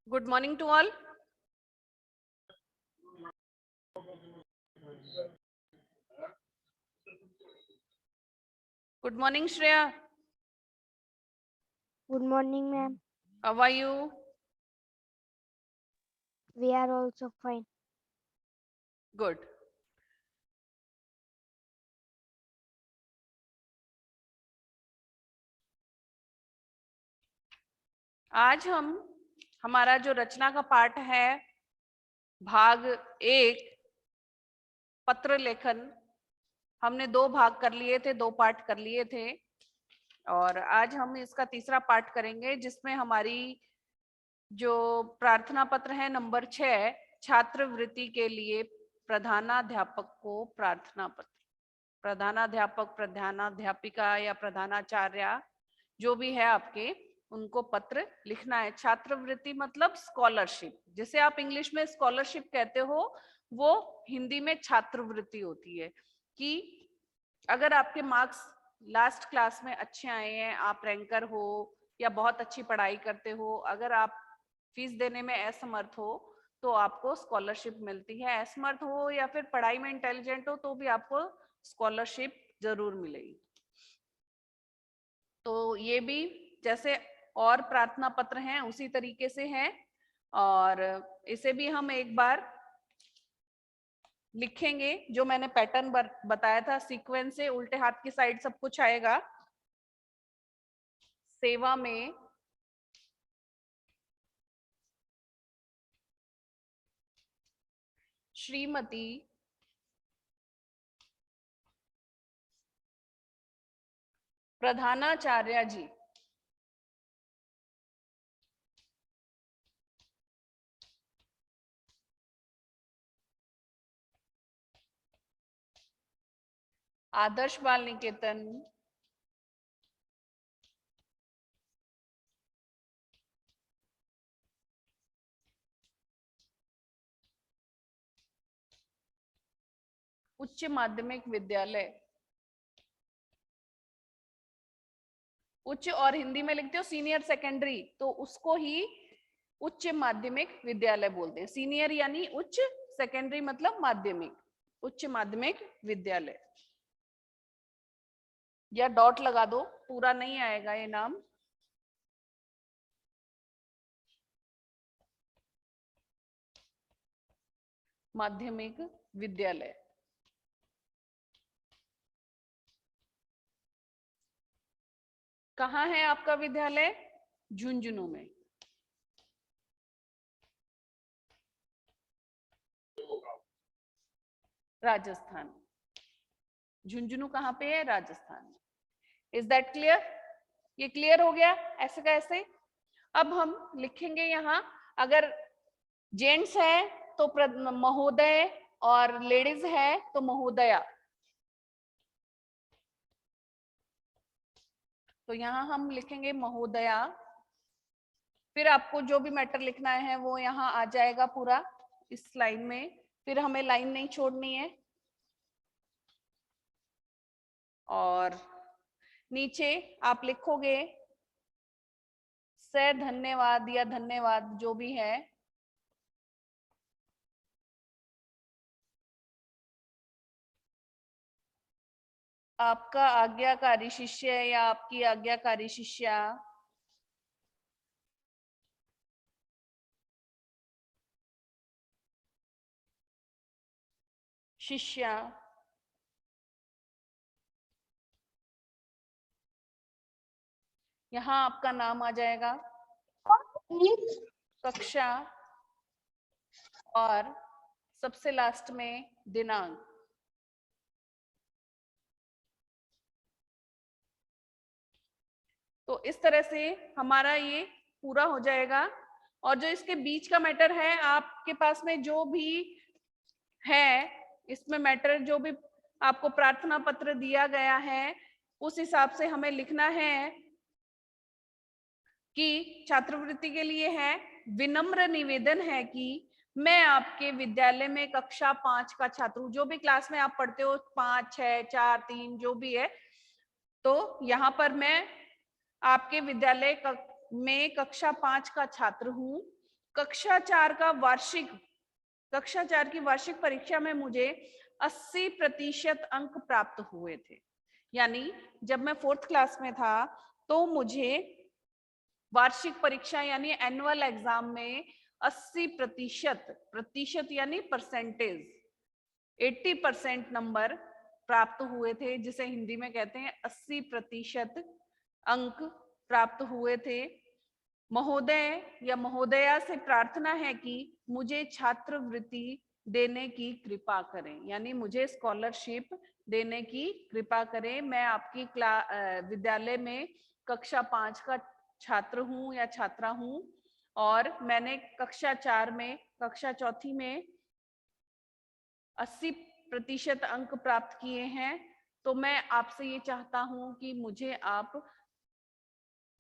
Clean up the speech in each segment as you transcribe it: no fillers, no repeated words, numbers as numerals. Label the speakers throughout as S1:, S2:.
S1: Good morning to all. Good morning, Shreya.
S2: Good morning, ma'am.
S1: How are you?
S2: We are also fine.
S1: Good. आज हम हमारा जो रचना का पाठ है भाग 1 पत्र लेखन, हमने 2 भाग कर लिए थे, 2 पाठ कर लिए थे और आज हम इसका तीसरा पाठ करेंगे जिसमें हमारी जो प्रार्थना पत्र है नंबर 6 छात्रवृत्ति के लिए प्रधानाध्यापक को प्रार्थना पत्र। प्रधानाध्यापक, प्रधानाध्यापिका या प्रधानाचार्य जो भी है आपके, उनको पत्र लिखना है। छात्रवृत्ति मतलब स्कॉलरशिप, जिसे आप इंग्लिश में स्कॉलरशिप कहते हो, वो हिंदी में छात्रवृत्ति होती है। कि अगर आपके मार्क्स लास्ट क्लास में अच्छे आए हैं, आप रैंकर हो या बहुत अच्छी पढ़ाई करते हो, अगर आप फीस देने में असमर्थ हो तो आपको स्कॉलरशिप मिलती है। असमर्थ हो या फिर पढ़ाई में इंटेलिजेंट हो तो भी आपको स्कॉलरशिप जरूर मिलेगी। तो ये भी जैसे और प्रार्थना पत्र हैं उसी तरीके से है, और इसे भी हम एक बार लिखेंगे। जो मैंने पैटर्न बताया था सीक्वेंस से, उल्टे हाथ की साइड सब कुछ आएगा। सेवा में श्रीमती प्रधानाचार्य जी, आदर्श बाल निकेतन उच्च माध्यमिक विद्यालय, उच्च और हिंदी में लिखते हो सीनियर सेकेंडरी, तो उसको ही उच्च माध्यमिक विद्यालय बोलते हैं। सीनियर यानी उच्च, सेकेंडरी मतलब माध्यमिक, उच्च माध्यमिक विद्यालय। या डॉट लगा दो, पूरा नहीं आएगा ये नाम। माध्यमिक विद्यालय कहाँ है आपका विद्यालय? झुंझुनू में। राजस्थान। झुंझुनू कहाँ पे है? राजस्थान। Is that clear? ये क्लियर हो गया ऐसे का ऐसे। अब हम लिखेंगे यहाँ, अगर जेंट्स है तो महोदय और लेडीज है तो महोदया। तो यहाँ हम लिखेंगे महोदया। फिर आपको जो भी मैटर लिखना है वो यहाँ आ जाएगा पूरा इस लाइन में, फिर हमें लाइन नहीं छोड़नी है। और नीचे आप लिखोगे से धन्यवाद या धन्यवाद जो भी है। आपका आज्ञाकारी शिष्य या आपकी आज्ञाकारी शिष्या, शिष्या, यहाँ आपका नाम आ जाएगा, कक्षा और सबसे लास्ट में दिनांक। तो इस तरह से हमारा ये पूरा हो जाएगा। और जो इसके बीच का मैटर है, आपके पास में जो भी है इसमें मैटर, जो भी आपको प्रार्थना पत्र दिया गया है उस हिसाब से हमें लिखना है कि छात्रवृत्ति के लिए है। विनम्र निवेदन है कि मैं आपके विद्यालय में कक्षा 5 का छात्र हूँ। जो भी क्लास में आप पढ़ते हो, 5, 6, 4, 3 जो भी है, तो यहाँ पर मैं आपके विद्यालय में कक्षा 5 का छात्र हूँ कक्षा 4 की वार्षिक परीक्षा में मुझे 80% अंक प्राप्त हुए थे। यानी जब मैं 4th क्लास में था तो मुझे वार्षिक परीक्षा यानी एनुअल एग्जाम में 80% यानी परसेंटेज 80% नंबर प्राप्त हुए थे, जिसे हिंदी में कहते हैं 80% अंक प्राप्त हुए थे। महोदय या महोदया से प्रार्थना है कि मुझे छात्रवृत्ति देने की कृपा करें, यानी मुझे स्कॉलरशिप देने की कृपा करें। मैं आपकी विद्यालय में कक्षा 5 का छात्र हूँ या छात्रा हूँ और मैंने कक्षा 4 में 80% अंक प्राप्त किए हैं। तो मैं आपसे ये चाहता हूं कि मुझे आप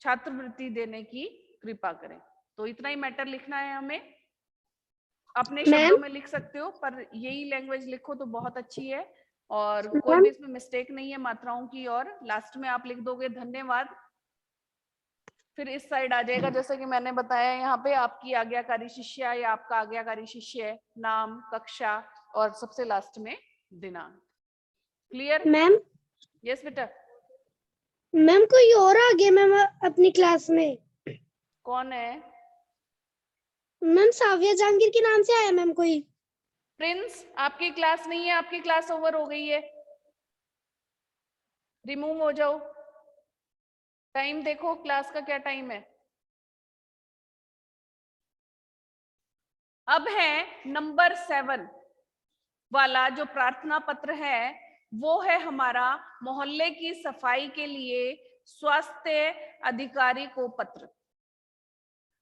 S1: छात्रवृत्ति देने की कृपा करें। तो इतना ही मैटर लिखना है हमें। अपने शब्दों में लिख सकते हो, पर यही लैंग्वेज लिखो तो बहुत अच्छी है और कोई भी इसमें मिस्टेक नहीं है मात्राओं की। और लास्ट में आप लिख दोगे धन्यवाद। फिर इस साइड आ जाएगा, जैसे कि मैंने बताया, यहाँ पे आपकी आज्ञाकारी शिष्या या आपका आज्ञाकारी शिष्य, नाम, कक्षा और सबसे लास्ट में दिनांक। Clear
S2: ma'am?
S1: यस बेटा।
S2: मैम कोई और आ गया मैम अपनी क्लास में।
S1: कौन है?
S2: मैम साविया जहांगीर के नाम से आया मैम कोई।
S1: प्रिंस, आपकी क्लास नहीं है, आपकी क्लास ओवर हो गई है, रिमूव हो जाओ। टाइम देखो क्लास का क्या टाइम है। अब है नंबर 7 वाला जो प्रार्थना पत्र है, वो है हमारा मोहल्ले की सफाई के लिए स्वास्थ्य अधिकारी को पत्र,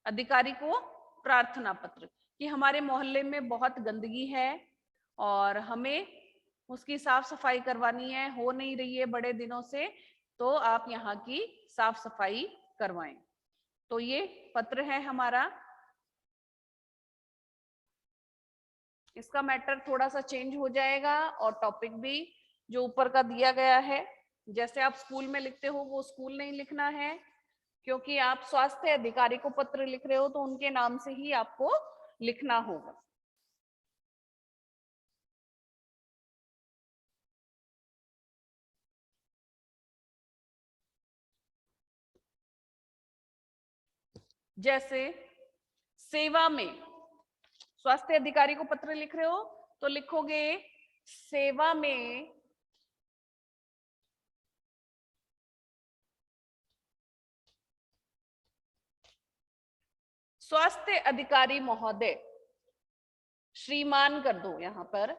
S1: अधिकारी को प्रार्थना पत्र कि हमारे मोहल्ले में बहुत गंदगी है और हमें उसकी साफ सफाई करवानी है, हो नहीं रही है बड़े दिनों से, तो आप यहाँ की साफ सफाई करवाएं। तो ये पत्र है हमारा। इसका मैटर थोड़ा सा चेंज हो जाएगा और टॉपिक भी जो ऊपर का दिया गया है, जैसे आप स्कूल में लिखते हो वो स्कूल नहीं लिखना है, क्योंकि आप स्वास्थ्य अधिकारी को पत्र लिख रहे हो तो उनके नाम से ही आपको लिखना होगा। जैसे सेवा में स्वास्थ्य अधिकारी को पत्र लिख रहे हो तो लिखोगे सेवा में स्वास्थ्य अधिकारी महोदय, श्रीमान कर दो यहां पर,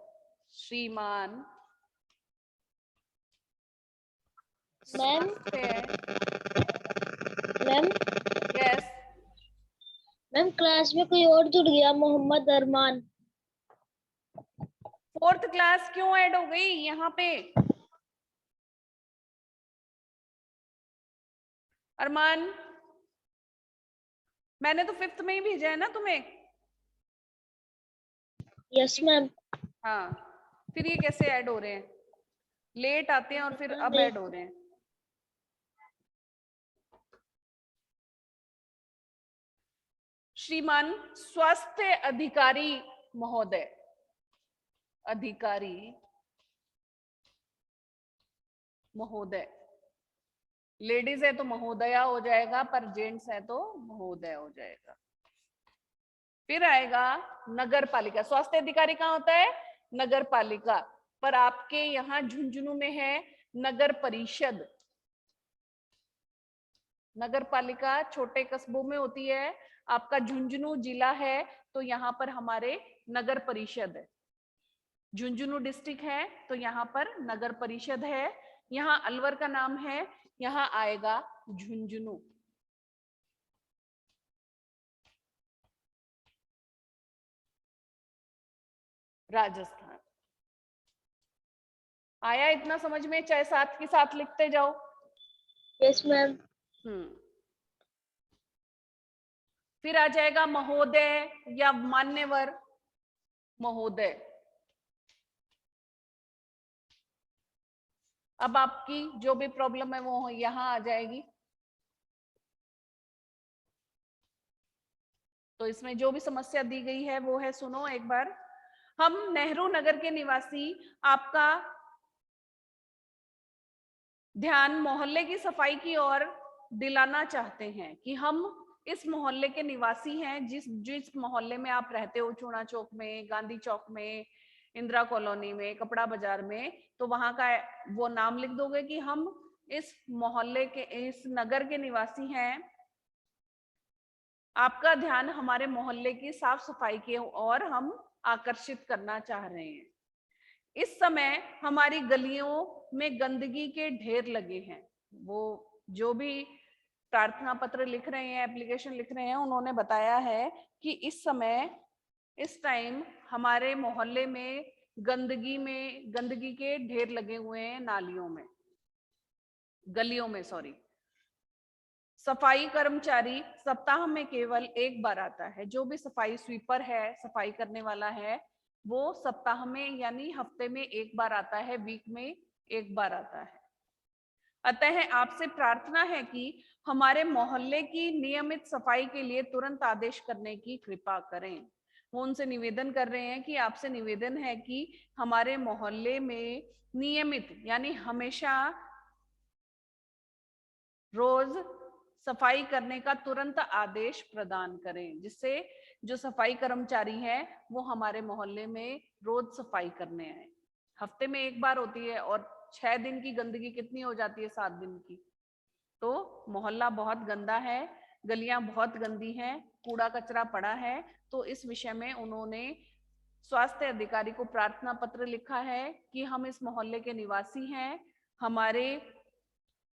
S1: श्रीमान।
S2: Ma'am
S1: ma'am yes
S2: ma'am class में कोई और जुड़ गया, मोहम्मद अरमान।
S1: 4th क्लास क्यों ऐड हो गई यहाँ पे? अरमान, मैंने तो 5th में ही भेजा है ना तुम्हें।
S2: Yes ma'am.
S1: हाँ, फिर ये कैसे ऐड हो रहे हैं? लेट आते हैं और फिर अब ऐड हो रहे हैं। श्रीमान स्वास्थ्य अधिकारी महोदय, अधिकारी महोदय, लेडीज है तो महोदया हो जाएगा, पर जेंट्स है तो महोदय हो जाएगा। फिर आएगा नगर पालिका। स्वास्थ्य अधिकारी कहाँ होता है? नगर पालिका, पर आपके यहाँ झुंझुनू में है नगर परिषद। नगर पालिका छोटे कस्बों में होती है, आपका झुंझुनू जिला है तो यहाँ पर हमारे नगर परिषद है। झुंझुनू डिस्ट्रिक्ट है तो यहाँ पर नगर परिषद है। यहाँ अलवर का नाम है, यहाँ आएगा झुंझुनू। राजस्थान। आया इतना समझ में? चाहे साथ के साथ लिखते जाओ।
S2: Yes ma'am.
S1: फिर आ जाएगा महोदय या मान्यवर महोदय। अब आपकी जो भी प्रॉब्लम है वो यहाँ आ जाएगी। तो इसमें जो भी समस्या दी गई है वो है, सुनो एक बार। हम नेहरू नगर के निवासी आपका ध्यान मोहल्ले की सफाई की ओर दिलाना चाहते हैं कि हम इस मोहल्ले के निवासी हैं, जिस जिस मोहल्ले में आप रहते हो, चूना चौक में, गांधी चौक में, इंदिरा कॉलोनी में, कपड़ा बाजार में, तो वहां का वो नाम लिख दोगे कि हम इस मोहल्ले के, इस नगर के निवासी हैं। आपका ध्यान हमारे मोहल्ले की साफ सफाई की ओर हम आकर्षित करना चाह रहे हैं। इस समय हमारी गलियों में गंदगी के ढेर लगे हैं। वो जो भी प्रार्थना पत्र लिख रहे हैं, एप्लीकेशन लिख रहे हैं, उन्होंने बताया है कि इस समय, इस टाइम हमारे मोहल्ले में गंदगी के ढेर लगे हुए हैं, नालियों में, गलियों में, सॉरी। सफाई कर्मचारी सप्ताह में केवल एक बार आता है। जो भी सफाई स्वीपर है, सफाई करने वाला है, वो सप्ताह में यानी हफ्ते में एक बार आता है, वीक में एक बार आता है। अतः आपसे प्रार्थना है कि हमारे मोहल्ले की नियमित सफाई के लिए तुरंत आदेश करने की कृपा करें। वो उनसे निवेदन कर रहे हैं कि आपसे निवेदन है कि हमारे मोहल्ले में नियमित यानी हमेशा रोज सफाई करने का तुरंत आदेश प्रदान करें, जिससे जो सफाई कर्मचारी है वो हमारे मोहल्ले में रोज सफाई करने आए। हफ्ते में एक बार होती है और 6 दिन की गंदगी कितनी हो जाती है, 7 दिन की। तो मोहल्ला बहुत गंदा है, गलियां बहुत गंदी हैं, कूड़ा कचरा पड़ा है। तो इस विषय में उन्होंने स्वास्थ्य अधिकारी को प्रार्थना पत्र लिखा है कि हम इस मोहल्ले के निवासी हैं, हमारे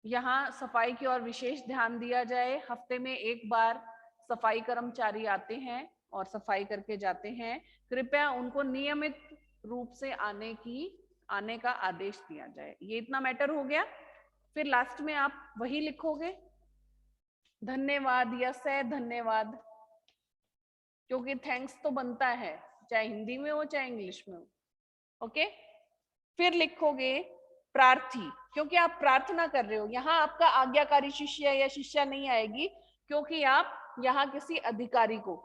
S1: यहाँ सफाई की ओर विशेष ध्यान दिया जाए। हफ्ते में एक बार सफाई कर्मचारी आते हैं और सफाई करके जाते हैं। कृपया उनको नियमित रूप से आने का आदेश दिया जाए। ये इतना मैटर हो गया। फिर लास्ट में आप वही लिखोगे, धन्यवाद या से धन्यवाद, क्योंकि थैंक्स तो बनता है, चाहे हिंदी में हो चाहे इंग्लिश में हो। ओके, फिर लिखोगे प्रार्थी, क्योंकि आप प्रार्थना कर रहे हो। यहाँ आपका आज्ञाकारी शिष्य या शिष्या नहीं आएगी, क्योंकि आप यहाँ किसी अधिकारी को,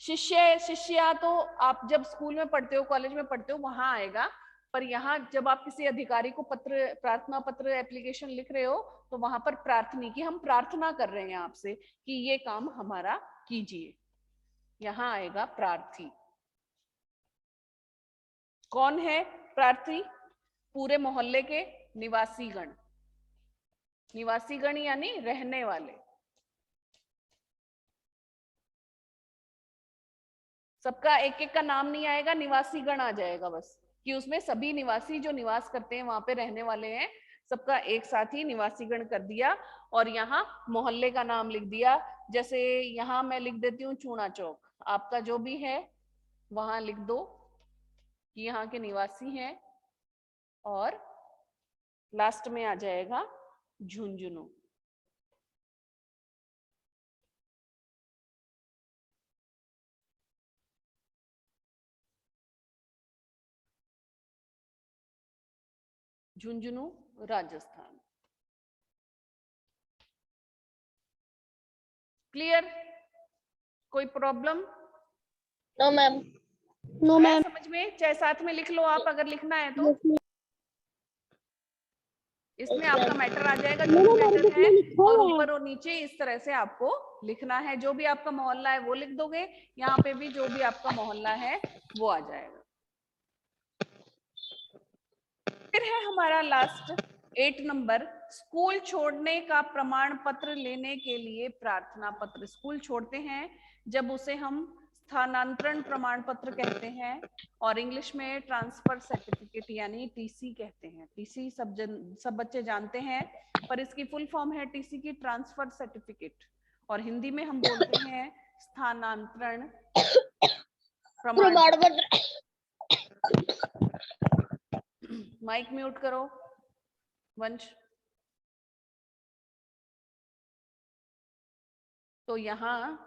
S1: शिष्या तो आप जब स्कूल में पढ़ते हो, कॉलेज में पढ़ते हो, वहां आएगा। पर यहाँ जब आप किसी अधिकारी को प्रार्थना पत्र एप्लीकेशन लिख रहे हो, तो वहां पर प्रार्थनी की, हम प्रार्थना कर रहे हैं आपसे कि ये काम हमारा कीजिए। यहाँ आएगा प्रार्थी। कौन है प्रार्थी? पूरे मोहल्ले के निवासीगण। निवासीगण यानी रहने वाले। सबका एक एक का नाम नहीं आएगा, निवासीगण आ जाएगा बस, कि उसमें सभी निवासी जो निवास करते हैं, वहां पे रहने वाले हैं, सबका एक साथ ही निवासीगण कर दिया। और यहाँ मोहल्ले का नाम लिख दिया। जैसे यहाँ मैं लिख देती हूँ चूना चौक, आपका जो भी है वहां लिख दो कि यहाँ के निवासी हैं। और लास्ट में आ जाएगा झुंझुनू। झुंझुनू राजस्थान। क्लियर? कोई प्रॉब्लम?
S2: No ma'am.
S1: आया समझ में? चाहे साथ में लिख लो आप अगर लिखना है तो। इसमें आपका मैटर आ जाएगा, जो भी मैटर है, और ऊपर और नीचे इस तरह से आपको लिखना है। जो भी आपका मोहल्ला है वो लिख दोगे, यहाँ पे भी जो भी आपका मोहल्ला है वो आ जाएगा। फिर है हमारा लास्ट 8 नंबर, स्कूल छोड़ने का प्रमाण पत्र लेने के लिए प्रार्थना पत्र। स्कूल छोड़ते हैं जब उसे हम स्थानांतरण प्रमाण पत्र कहते हैं, और इंग्लिश में ट्रांसफर सर्टिफिकेट यानी टीसी कहते हैं। टीसी सब बच्चे जानते हैं, पर इसकी फुल फॉर्म है टीसी की, ट्रांसफर सर्टिफिकेट। और हिंदी में हम बोलते हैं स्थानांतरण प्रमाण पत्र। माइक म्यूट करो वंश। तो यहाँ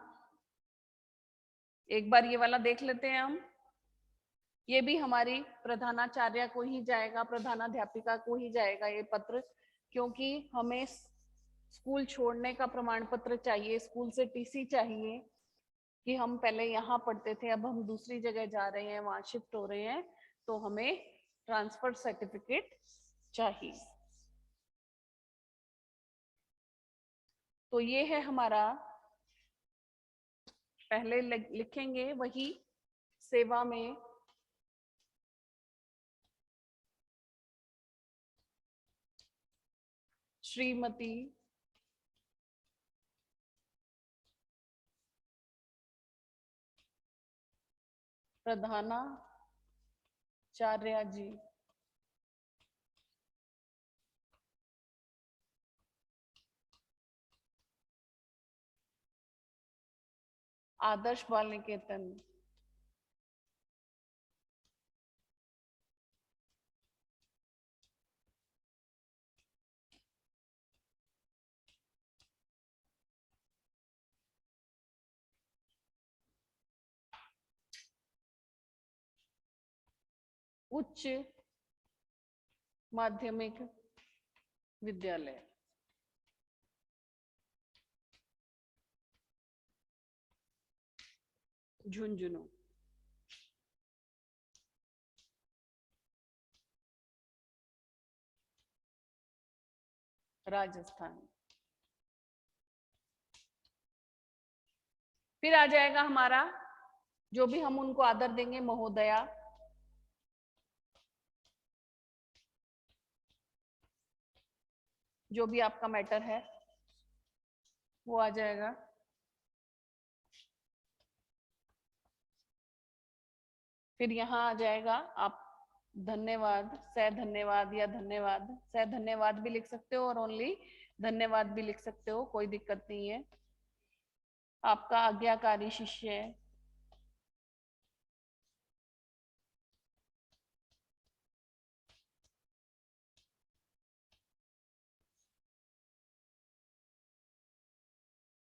S1: एक बार ये वाला देख लेते हैं हम। ये भी हमारी प्रधानाचार्य को ही जाएगा, प्रधानाध्यापिका को ही जाएगा ये पत्र, क्योंकि हमें स्कूल छोड़ने का प्रमाण पत्र चाहिए, स्कूल से टीसी चाहिए। कि हम पहले यहाँ पढ़ते थे, अब हम दूसरी जगह जा रहे हैं, वहां शिफ्ट हो रहे हैं, तो हमें ट्रांसफर सर्टिफिकेट चाहिए। तो ये है हमारा, पहले लिखेंगे वही सेवा में श्रीमती प्रधानाचार्य जी। आदर्श बाल निकेतन, उच्च माध्यमिक विद्यालय, झुंझुनू, राजस्थान। फिर आ जाएगा हमारा, जो भी हम उनको आदर देंगे, महोदया, जो भी आपका मैटर है वो आ जाएगा। फिर यहाँ आ जाएगा आप धन्यवाद, सह धन्यवाद या धन्यवाद, सह धन्यवाद भी लिख सकते हो और ओनली धन्यवाद भी लिख सकते हो, कोई दिक्कत नहीं है। आपका आज्ञाकारी शिष्य,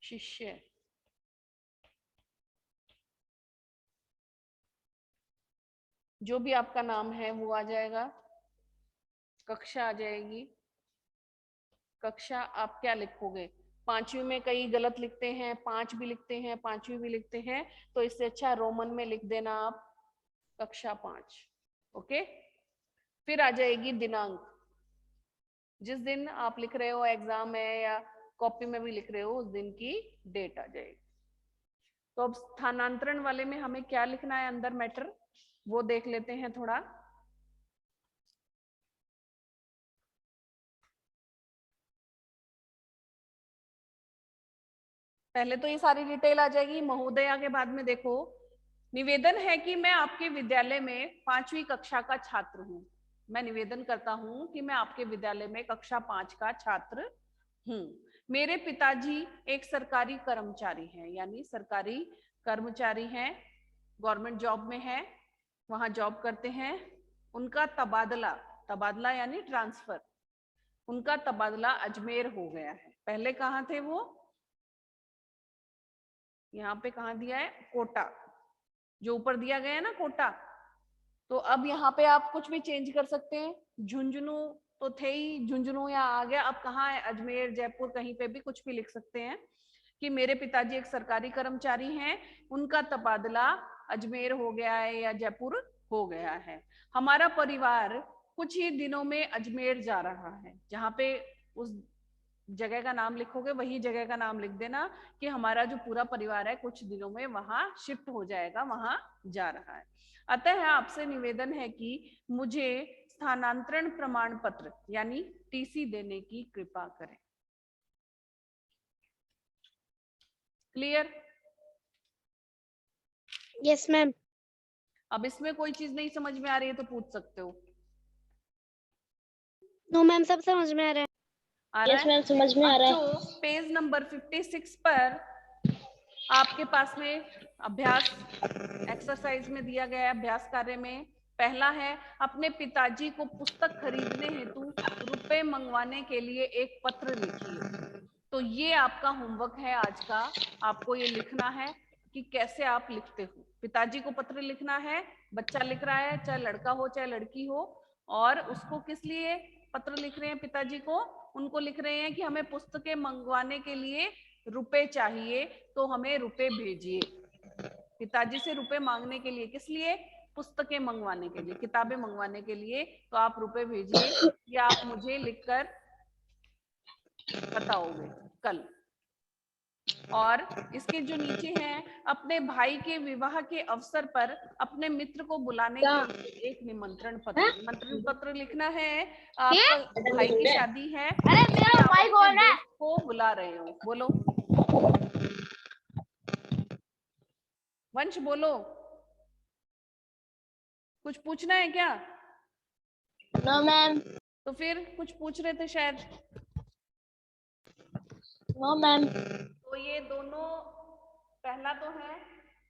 S1: शिष्य, जो भी आपका नाम है वो आ जाएगा। कक्षा आ जाएगी। कक्षा आप क्या लिखोगे? 5वीं में कई गलत लिखते हैं, 5 भी लिखते हैं, 5वीं भी लिखते हैं, तो इससे अच्छा रोमन में लिख देना आप कक्षा 5। ओके। फिर आ जाएगी दिनांक, जिस दिन आप लिख रहे हो, एग्जाम है या कॉपी में भी लिख रहे हो, उस दिन की डेट आ जाएगी। तो अब स्थानांतरण वाले में हमें क्या लिखना है अंदर मैटर, वो देख लेते हैं थोड़ा। पहले तो ये सारी डिटेल आ जाएगी। महोदया के बाद में देखो, निवेदन है कि मैं आपके विद्यालय में 5वीं कक्षा का छात्र हूँ। मैं निवेदन करता हूँ कि मैं आपके विद्यालय में कक्षा 5 का छात्र हूँ। मेरे पिताजी एक सरकारी कर्मचारी हैं, यानी सरकारी कर्मचारी हैं, गवर्नमेंट जॉब में है, वहां जॉब करते हैं। उनका तबादला, तबादला यानी ट्रांसफर, उनका तबादला अजमेर हो गया है। पहले कहाँ थे वो? यहाँ पे कहाँ दिया है? कोटा, जो ऊपर दिया गया है ना कोटा। तो अब यहाँ पे आप कुछ भी चेंज कर सकते हैं। झुंझुनू तो थे ही, झुंझुनू यहाँ आ गया, अब कहाँ है? अजमेर, जयपुर, कहीं पे भी कुछ भी लिख सकते हैं कि मेरे पिताजी एक सरकारी कर्मचारी हैं, उनका तबादला अजमेर हो गया है या जयपुर हो गया है। हमारा परिवार कुछ ही दिनों में अजमेर जा रहा है। जहाँ पे उस जगह का नाम लिखोगे वही जगह का नाम लिख देना कि हमारा जो पूरा परिवार है कुछ दिनों में वहां शिफ्ट हो जाएगा, वहां जा रहा है। अतः आपसे निवेदन है कि मुझे स्थानांतरण प्रमाण पत्र यानी टीसी देने की कृपा करें। क्लियर?
S2: Yes ma'am.
S1: अब इसमें कोई चीज नहीं समझ में आ रही है तो पूछ सकते हो।
S2: नो मैम, सब समझ में आ रहा है।
S1: आ रहा
S2: यस
S1: है?
S2: मैम, समझ में आ रहा है।
S1: जो पेज नंबर 56 पर आपके पास में अभ्यास एक्सरसाइज में दिया गया है, अभ्यास कार्य में पहला है, अपने पिताजी को पुस्तक खरीदने हेतु रुपए मंगवाने के लिए एक पत्र लिखिए। तो ये आपका होमवर्क है आज का। आपको ये लिखना है कि कैसे आप लिखते हो। पिताजी को पत्र लिखना है, बच्चा लिख रहा है, चाहे लड़का हो चाहे लड़की हो, और उसको किस लिए पत्र लिख रहे हैं? पिताजी को, उनको लिख रहे हैं कि हमें पुस्तकें मंगवाने के लिए रुपए चाहिए, तो हमें रुपए भेजिए। पिताजी से रुपए मांगने के लिए, किस लिए? पुस्तकें मंगवाने के लिए, किताबें मंगवाने के लिए। तो आप रुपए भेजिए, ये आप मुझे लिखकर बताओगे कल। और इसके जो नीचे हैं, अपने भाई के विवाह के अवसर पर अपने मित्र को बुलाने के लिए एक निमंत्रण पत्र। निमंत्रण पत्र लिखना है, आपका भाई की शादी है,
S2: अरे मेरा
S1: आप
S2: माइक
S1: अपने
S2: ऑन है।
S1: दोस्त को बुला रहे हो। बोलो वंश, बोलो, कुछ पूछना है क्या?
S2: No ma'am.
S1: तो फिर कुछ पूछ रहे थे शायद।
S2: No ma'am.
S1: तो ये दोनों, पहला तो है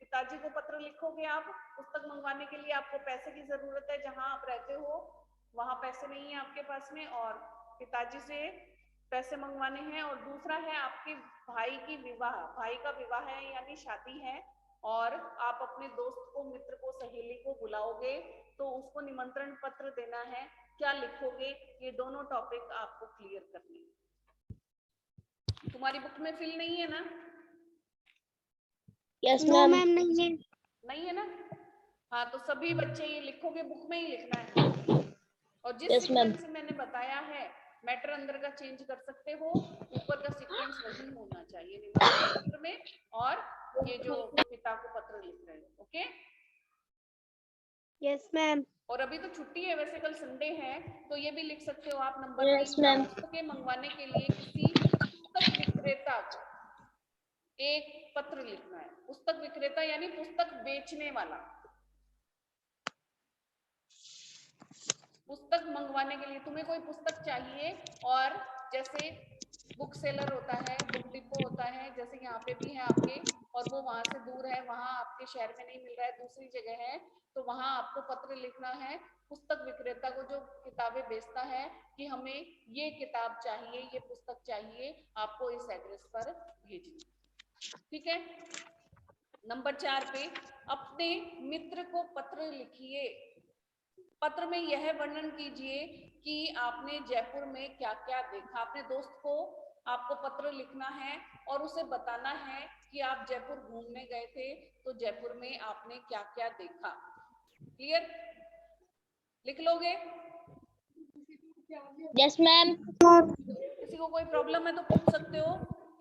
S1: पिताजी को पत्र लिखोगे आप, पुस्तक मंगवाने के लिए आपको पैसे की जरूरत है, जहां आप रहते हो वहां पैसे नहीं है आपके पास में, और पिताजी से पैसे मंगवाने हैं। और दूसरा है आपके भाई की विवाह, भाई का विवाह है यानी शादी है, और आप अपने दोस्त को, मित्र को, सहेली को बुलाओगे, तो उसको निमंत्रण पत्र देना है। क्या लिखोगे? ये दोनों टॉपिक आपको क्लियर करने हैं। तुम्हारी बुक में फिल नहीं है ना?
S2: Yes ma'am.
S1: नहीं है ना? हाँ, तो सभी बच्चे ये लिखोगे, बुक में ही लिखना है। और जिस
S2: Yes, ma'am.
S1: सीक्वेंस से मैंने बताया है, मैटर अंदर का चेंज कर सकते हो, ऊपर का सीक्वेंस वही होना चाहिए निमंत्रण पत्र में, और ये जो पिता को पत्र लिख रहे हो। ओके?
S2: Yes ma'am.
S1: और अभी तो छुट्टी है वैसे, कल संडे है, तो ये भी लिख सकते हो आप। नंबर
S2: Yes,
S1: 3 का,
S2: ma'am.
S1: पुस्तकें मंगवाने के लिए किसी पुस्तक विक्रेता को एक पत्र लिखना है। पुस्तक विक्रेता यानी पुस्तक बेचने वाला। पुस्तक मंगवाने के लिए तुम्हें कोई पुस्तक चाहिए, और जैसे बुक सेलर होता है, बुक डिपो होता है, जैसे यहाँ पे भी है आपके, और वो वहां से दूर है, वहां आपके शहर में नहीं मिल रहा है, दूसरी जगह है, तो वहां आपको पत्र लिखना है पुस्तक विक्रेता को जो किताबें बेचता है, कि हमें ये किताब चाहिए, ये पुस्तक चाहिए, आपको इस एड्रेस पर भेजना। ठीक है? नंबर 4 पे अपने मित्र को पत्र लिखिए। पत्र में यह वर्णन कीजिए कि आपने जयपुर में क्या क्या देखा। अपने दोस्त को आपको पत्र लिखना है और उसे बताना है कि आप जयपुर घूमने गए थे, तो जयपुर में आपने क्या क्या देखा। क्लियर? लिख लोगे?
S2: Yes ma'am.
S1: किसी को कोई प्रॉब्लम है तो पूछ सकते हो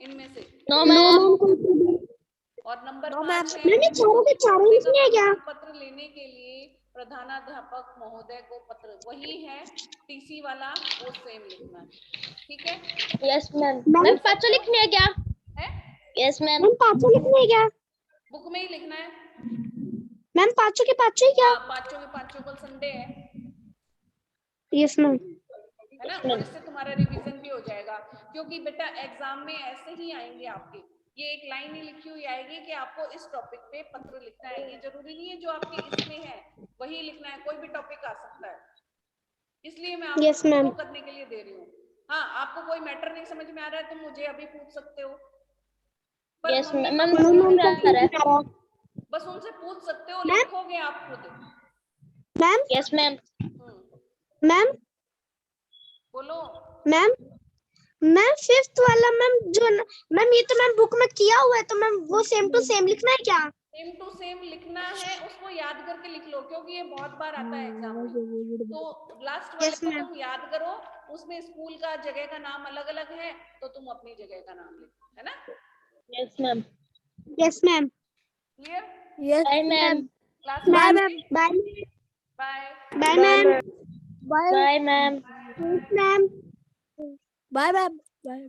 S1: इनमें से।
S2: No ma'am.
S1: और नंबर
S2: No,
S1: 5
S2: ma'am.
S1: है,
S2: मैंने चारों के चारों
S1: अपने
S2: लिखने हैं क्या?
S1: पत्र लेने के लिए प्रधानाध्यापक महोदय को पत्र, वही है टीसी वाला, वो सेम लिखना है। ठीक है?
S2: Yes ma'am. मैम पांचों लिखने हैं क्या?
S1: है?
S2: Yes ma'am. पांचों लिखने हैं क्या?
S1: बुक में ही लिखना है।
S2: मैम पांचों के पांचों ही क्या?
S1: हाँ, पांचों के पांचों, कल संडे है।
S2: Yes ma'am.
S1: है ना? और इससे तुम्हारा रिवीजन भी हो जाएगा, क्योंकि बेटा एग्जाम में ऐसे ही आएंगे आपके, ये एक लाइन ही लिखी हुई आएगी कि आपको इस टॉपिक पे पत्र लिखना है। ये जरूरी नहीं है जो आपके इसमें है वही लिखना है, कोई भी टॉपिक आ सकता है, इसलिए मैं आपको करने के लिए दे रही हूँ। हाँ, आपको कोई मैटर नहीं समझ में आ रहा है तो मुझे अभी पूछ सकते हो, पर
S2: यस
S1: मम्मी
S2: मैम।
S1: पापा बस उनसे पूछ सकते हो, लिखोगे आप खुद।
S2: मैम। Yes ma'am. मैम।
S1: बोलो।
S2: मैम। मैम फिफ्थ वाला मैम जो, मैम ये तो मैम बुक में किया हुआ है, तो मैम वो सेम टू सेम लिखना है क्या?
S1: सेम टू सेम लिखना है, उसको याद करके लिख लो, क्योंकि ये बहुत बार आता है एग्जाम में। तो लास्ट वाले को तुम याद करो, उसमें स्कूल का जगह का नाम अलग अलग है, तो तुम अपनी जगह का नाम लिखो, है ना?
S2: Yes ma'am. Yes ma'am.
S1: Clear?
S2: Yes ma'am.
S1: Class
S2: bye
S1: में
S2: ma'am. Bye
S1: bye.
S2: Ma'am. Bye ma'am. Ma'am. Bye ma'am. Bye.